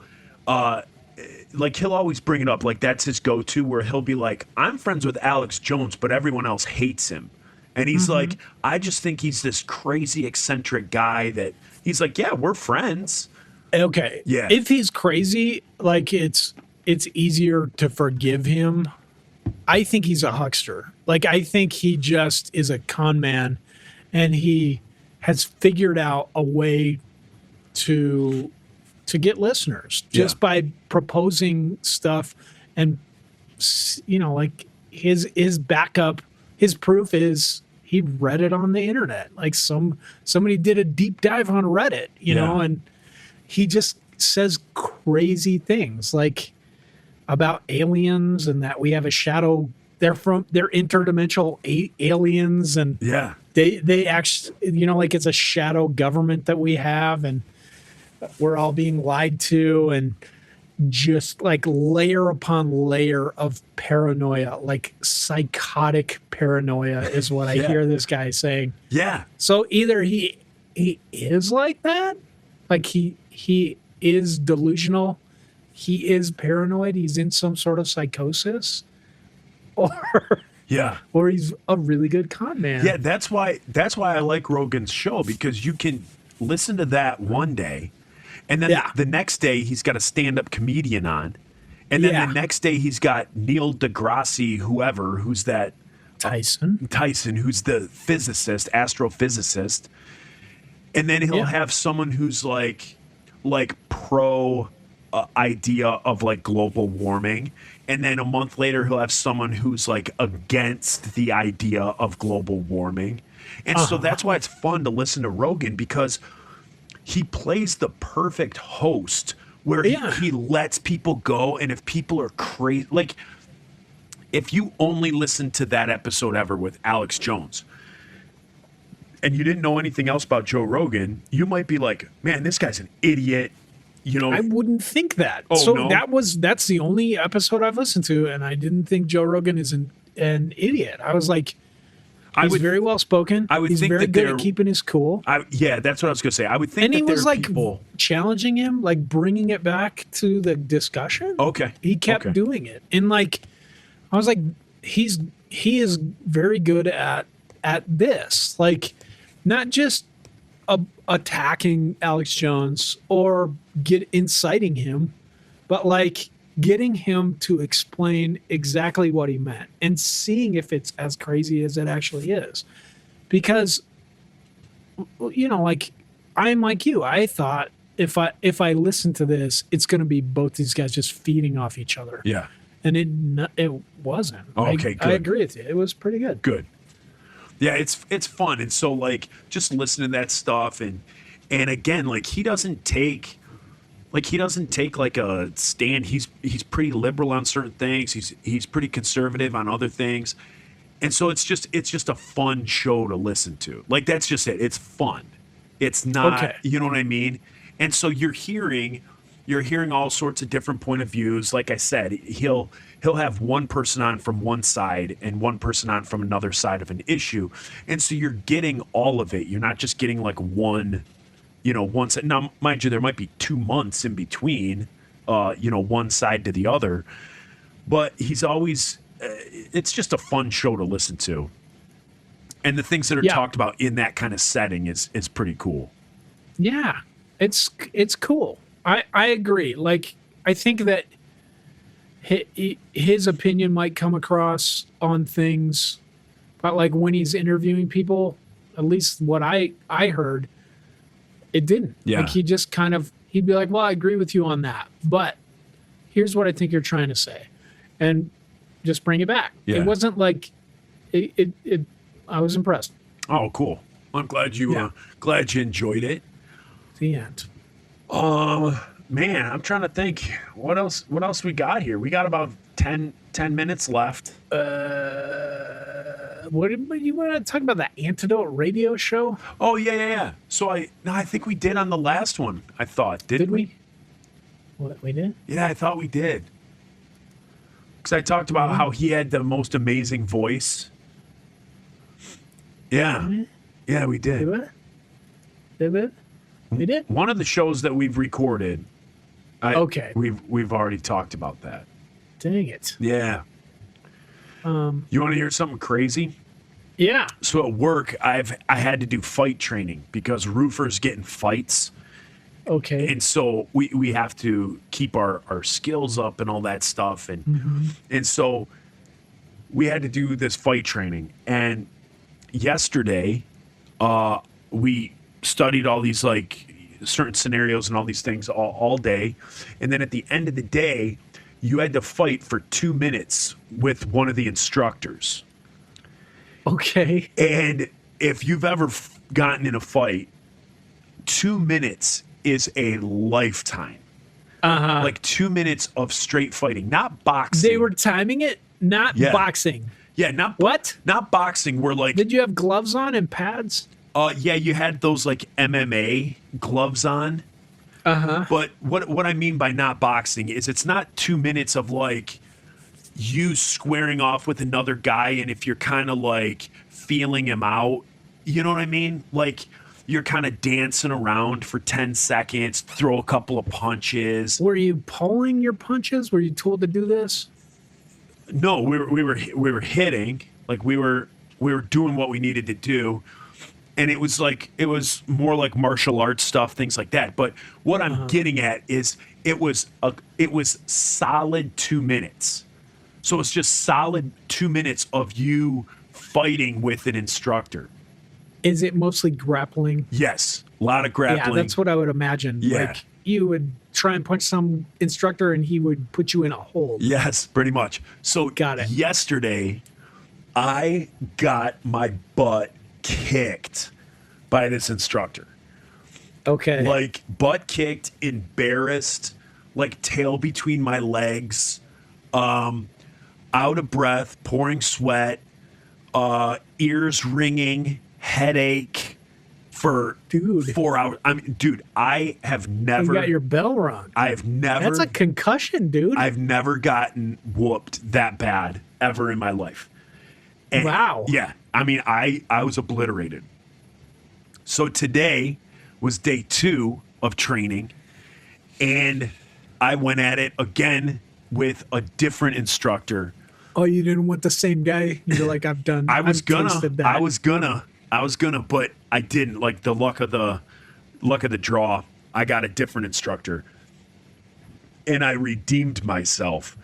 like, he'll always bring it up, like that's his go-to, where he'll be like, I'm friends with Alex Jones, but everyone else hates him. And he's like, I just think he's this crazy eccentric guy that he's like, yeah, we're friends. Okay. Yeah. If he's crazy, like it's easier to forgive him. I think he's a huckster. Like, I think he just is a con man, and he has figured out a way to get listeners just by proposing stuff. And like his backup, his proof is he read it on the internet. Like somebody did a deep dive on Reddit, you know, and he just says crazy things like about aliens and that we have a shadow. They're interdimensional aliens, and they actually, like it's a shadow government that we have, and we're all being lied to, and just like layer upon layer of paranoia, like psychotic paranoia is what I hear this guy saying. Yeah. So either he is like that, like he is delusional, he is paranoid, he's in some sort of psychosis, or he's a really good con man. Yeah, that's why I like Rogan's show, because you can listen to that one day, and then the next day he's got a stand-up comedian on, and then the next day he's got Neil deGrasse, who's that Tyson, who's the physicist, astrophysicist, and then he'll have someone who's like pro idea of like global warming, and then a month later he'll have someone who's like against the idea of global warming. And so that's why it's fun to listen to Rogan, because he plays the perfect host where he lets people go. And if people are crazy, like if you only listen to that episode ever with Alex Jones and you didn't know anything else about Joe Rogan, you might be like, man, this guy's an idiot. I wouldn't think that. Oh, so no? that's the only episode I've listened to, and I didn't think Joe Rogan is an idiot. I was like, he's very well spoken. He's think very that good they're- at keeping his cool. That's what I was going to say. I would think And that he was there are like people. challenging him, like bringing it back to the discussion. Okay. He kept doing it. And like, I was like, he is very good at this. Like, not just attacking Alex Jones or inciting him, but like getting him to explain exactly what he meant and seeing if it's as crazy as it actually is. Because, like, I'm like you. I thought if I listen to this, it's going to be both these guys just feeding off each other. Yeah. And it wasn't. Okay, I good. agree with you. It was pretty good. Good. Yeah, it's fun. And so like just listening to that stuff, and again, like he doesn't take like a stand. He's pretty liberal on certain things. He's pretty conservative on other things. And so it's just a fun show to listen to. Like that's just it. It's fun. It's not, Okay. you know what I mean? And so you're hearing all sorts of different point of views. Like I said, he'll have one person on from one side and one person on from another side of an issue. And so you're getting all of it. You're not just getting like one, one side. Now, mind you, there might be 2 months in between, one side to the other. But he's always, it's just a fun show to listen to. And the things that are Yeah. talked about in that kind of setting is pretty cool. Yeah, it's cool. I agree. Like, I think that his opinion might come across on things, but like when he's interviewing people, at least what I heard, it didn't. Yeah. Like he just kind of he'd be like, "Well, I agree with you on that, but here's what I think you're trying to say," and just bring it back. Yeah. It wasn't like it. I was impressed. Oh, cool. I'm glad you Yeah. enjoyed it. The end. Man, I'm trying to think what else we got here. We got about 10 minutes left. What you want to talk about? The Antidote radio show? Oh, yeah. So I think we did on the last one. I thought, didn't we? What we did? Yeah, I thought we did. Cuz I talked about how he had the most amazing voice. Yeah. Yeah, we Did did. we? Did we? We did. One of the shows that we've recorded. Okay. We've already talked about that. Dang it. Yeah. You want to hear something crazy? Yeah. So at work, I had to do fight training because roofers get in fights, Okay. and so we have to keep our skills up and all that stuff, and so we had to do this fight training. And yesterday, we studied all these like certain scenarios and all these things all day, and then at the end of the day, you had to fight for 2 minutes with one of the instructors. Okay. And if you've ever gotten in a fight, 2 minutes is a lifetime. Like 2 minutes of straight fighting, not boxing. They were timing it, not Yeah. boxing. yeah, not What? not boxing. We're like, Did you have gloves on and pads? yeah, you had those like MMA gloves on. But what I mean by not boxing is it's not 2 minutes of like you squaring off with another guy, and if you're kind of like feeling him out, you know what I mean? Like you're kind of dancing around for 10 seconds, throw a couple of punches. Were you pulling your punches? Were you told to do this? No, we were hitting, like we were doing what we needed to do. And it was more like martial arts stuff, things like that. But what I'm getting at is it was solid 2 minutes. So it's just solid 2 minutes of you fighting with an instructor. Is it mostly grappling? Yes, a lot of grappling. Yeah, that's what I would imagine. Yeah. Like you would try and punch some instructor and he would put you in a hold. Yes, pretty much. So Got it. yesterday, I got my butt kicked by this instructor. Okay. Like butt kicked, embarrassed, like tail between my legs, out of breath, pouring sweat, ears ringing, headache for Dude. 4 hours. I mean, dude, I have you never, got your bell rung. I have never, That's a concussion, dude. I've never gotten whooped that bad ever in my life. And Wow. Yeah. I mean, I was obliterated. So today was day 2 of training, and I went at it again with a different instructor. Oh, you didn't want the same guy? You're like, I've done. I was I've gonna, tasted that. I was gonna, but I didn't. Like the luck of the draw, I got a different instructor, and I redeemed myself.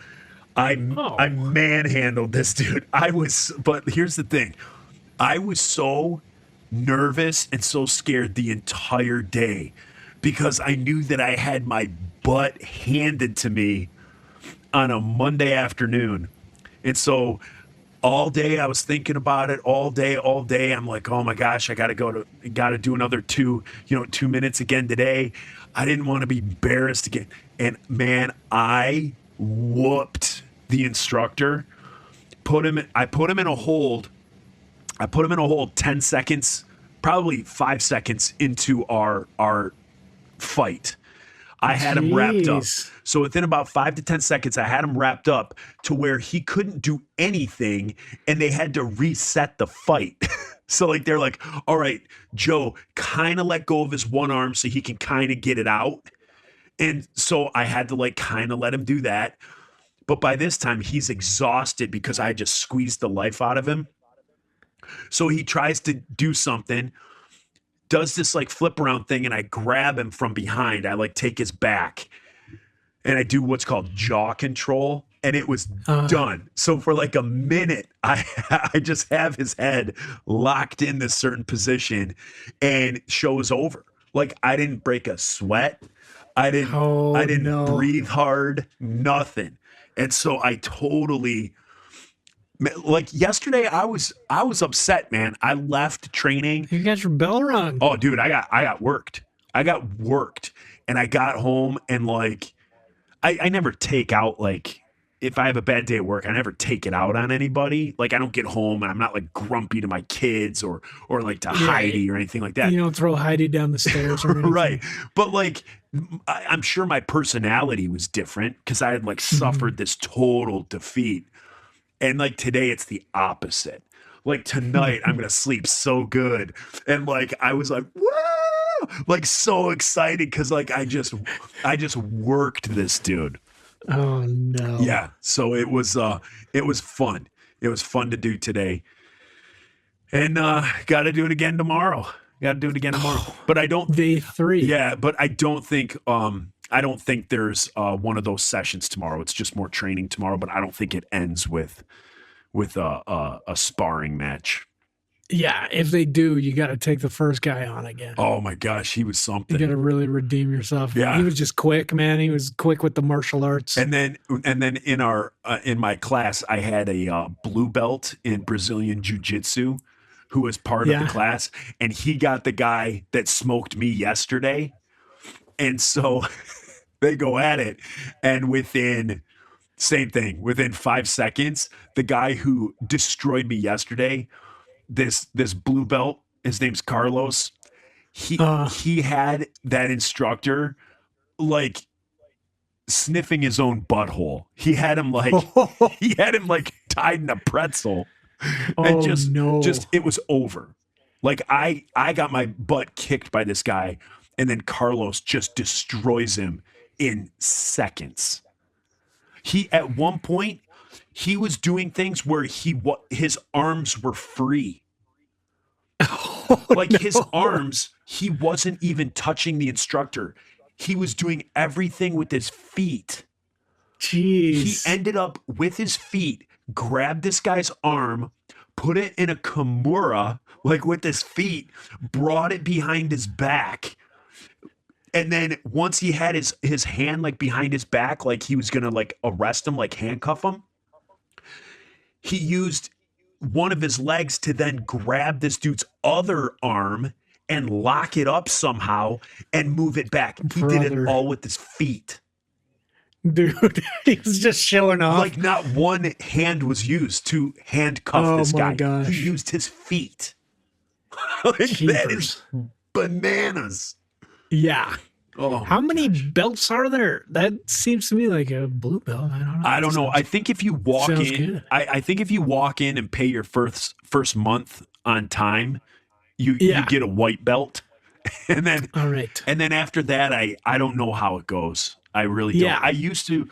I manhandled this dude. But here's the thing, I was so nervous and so scared the entire day because I knew that I had my butt handed to me on a Monday afternoon. And so all day I was thinking about it all day. I'm like, oh my gosh, I got to do another 2 minutes again today. I didn't want to be embarrassed again. And man, I whooped the instructor, I put him in a hold 10 seconds, probably 5 seconds into our fight. I had him wrapped up. Jeez. So within about 5 to 10 seconds, I had him wrapped up to where he couldn't do anything and they had to reset the fight. So like they're like, all right, Joe, kind of let go of his one arm so he can kind of get it out. And so I had to like kind of let him do that. But by this time, he's exhausted because I just squeezed the life out of him. So he tries to do something, does this like flip around thing, and I grab him from behind. I like take his back and I do what's called jaw control, and it was done. So for like a minute, I just have his head locked in this certain position, and show is over. Like I didn't break a sweat. I didn't breathe hard, nothing. And so I totally, like yesterday, I was upset, man. I left training. You got your bell rung. Oh, dude, I got worked. And I got home and like, I never take out, like, if I have a bad day at work, I never take it out on anybody. Like I don't get home and I'm not like grumpy to my kids or like to Heidi or anything like that. You don't throw Heidi down the stairs or anything. Right. But like, I'm sure my personality was different because I had like suffered this total defeat. And like today, it's the opposite. Like tonight, I'm going to sleep so good. And like, I was like, whoa, like so excited because like I just worked this dude. Oh no. Yeah. So it was fun. It was fun to do today. And got to do it again tomorrow. But I don't. Day 3. Yeah, but I don't think there's one of those sessions tomorrow. It's just more training tomorrow, but I don't think it ends with a sparring match. Yeah, if they do, you got to take the first guy on again. Oh my gosh, he was something. You got to really redeem yourself. Yeah. He was just quick, man. He was quick with the martial arts. And then in my class, I had a blue belt in Brazilian Jiu-Jitsu who was part of the class, and he got the guy that smoked me yesterday. And so they go at it, and within 5 seconds, the guy who destroyed me yesterday, this blue belt, his name's Carlos. He had that instructor like sniffing his own butthole. He had him like tied in a pretzel. And just it was over. Like I got my butt kicked by this guy, and then Carlos just destroys him in seconds. He at one point he was doing things where his arms were free. His arms, he wasn't even touching the instructor. He was doing everything with his feet. Jeez. He ended up with his feet, grabbed this guy's arm, put it in a kimura, like with his feet, brought it behind his back. And then once he had his hand like behind his back, like he was gonna like arrest him, like handcuff him, he used one of his legs to then grab this dude's other arm and lock it up somehow and move it back. He did it all with his feet. Dude, he was just showing off. Like not one hand was used to handcuff this guy. Gosh. He used his feet. That is bananas. Yeah. Oh, how many belts are there? That seems to me like a blue belt. I don't know. I think if you walk Sounds in, good. I think if you walk in and pay your first month on time, you get a white belt. And then all right. And then after that, I don't know how it goes. I really don't. Yeah. I used to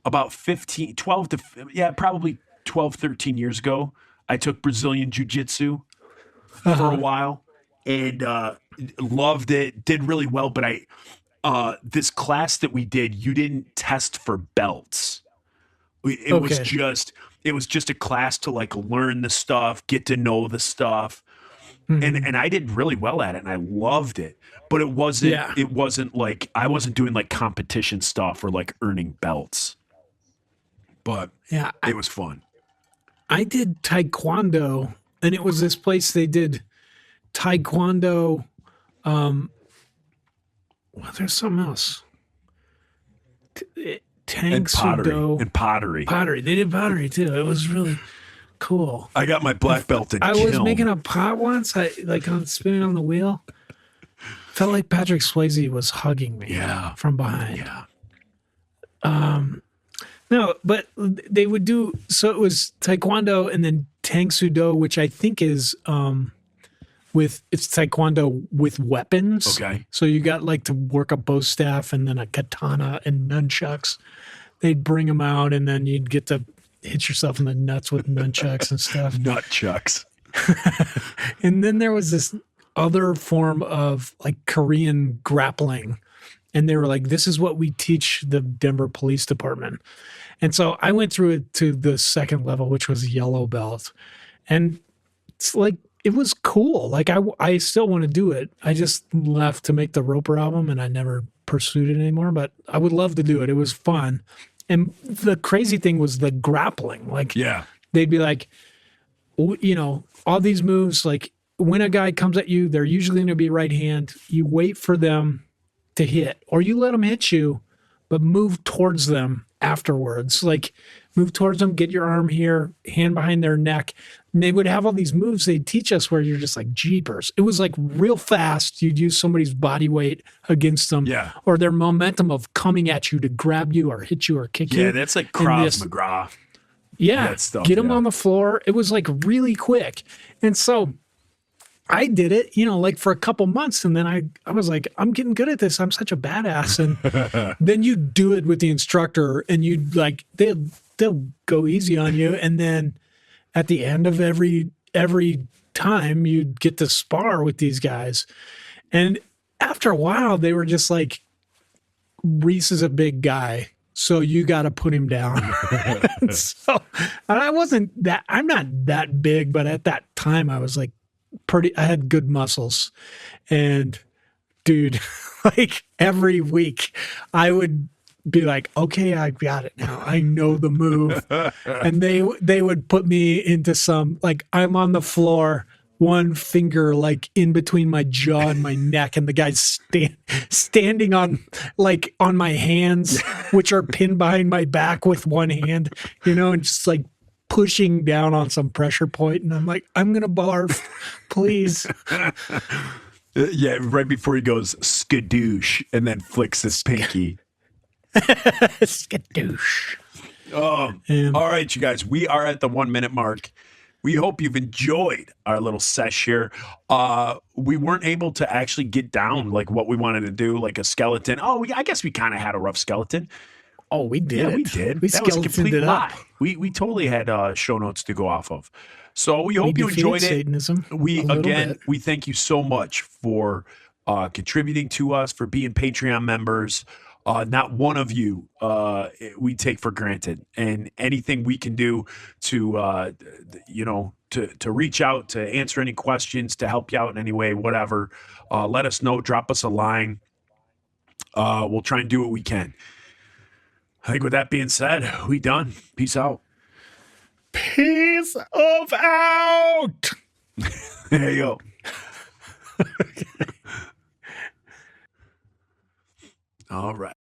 probably 12, 13 years ago, I took Brazilian Jiu-Jitsu for a while and loved it, did really well. But this class that we did, you didn't test for belts. It was just a class to like learn the stuff, get to know the stuff. Mm-hmm. And I did really well at it and I loved it. But it wasn't like I wasn't doing like competition stuff or like earning belts. But it was fun. I did Taekwondo, and it was this place they did Taekwondo. Well, there's something else. Tang And pottery. Sudo. And pottery. Pottery. They did pottery too. It was really cool. I got my black belt in I was kiln. making a pot once, on spinning on the wheel. Felt like Patrick Swayze was hugging me from behind. Yeah. No, but they would do, so it was Taekwondo and then Tang Soo Do, which I think is it's Taekwondo with weapons. Okay. So you got like to work a bow staff and then a katana and nunchucks. They'd bring them out and then you'd get to hit yourself in the nuts with nunchucks and stuff. Nutchucks. And then there was this other form of like Korean grappling. And they were like, this is what we teach the Denver Police Department. And so I went through it to the second level, which was yellow belt. And it's like, it was cool. Like I still want to do it. I just left to make the Roper album and I never pursued it anymore, but I would love to do it. It was fun. And the crazy thing was the grappling. Like they'd be like, you know, all these moves, like when a guy comes at you, they're usually going to be right hand. You wait for them to hit, or you let them hit you, but move towards them afterwards. Like move towards them, get your arm here, hand behind their neck. And they would have all these moves they'd teach us where you're just like, jeepers. It was like real fast. You'd use somebody's body weight against them, or their momentum of coming at you to grab you or hit you or kick you. Yeah, that's like Krav Maga. Yeah, That stuff, get them on the floor. It was like really quick. And so I did it, you know, like for a couple months. And then I was like, I'm getting good at this. I'm such a badass. And then you do it with the instructor and you like, they'll go easy on you. And then at the end of every time you'd get to spar with these guys. And after a while, they were just like, Reese is a big guy, so you got to put him down. So, and I'm not that big, but at that time I was like I had good muscles. And dude, like every week I would be like, okay, I got it now. I know the move. And they would put me into some, like I'm on the floor, one finger like in between my jaw and my neck, and the guy's standing on my hands, which are pinned behind my back with one hand, you know, and just like pushing down on some pressure point. And I'm like, I'm going to barf, please. Yeah, right before he goes skadoosh and then flicks his pinky. Skadoosh. All right, you guys, we are at the 1 minute mark. We hope you've enjoyed our little sesh here. We weren't able to actually get down like what we wanted to do, like a skeleton. I guess we kind of had a rough skeleton. Oh, we did. Yeah, we did. We that was a complete it lie. up. We totally had show notes to go off of. So we hope you defeated enjoyed it. Satanism We thank you so much for contributing to us, for being Patreon members. Not one of you we take for granted, and anything we can do to to reach out, to answer any questions, to help you out in any way, whatever, let us know. Drop us a line. We'll try and do what we can. I think with that being said, we done. Peace out. Peace of out. There you go. All right.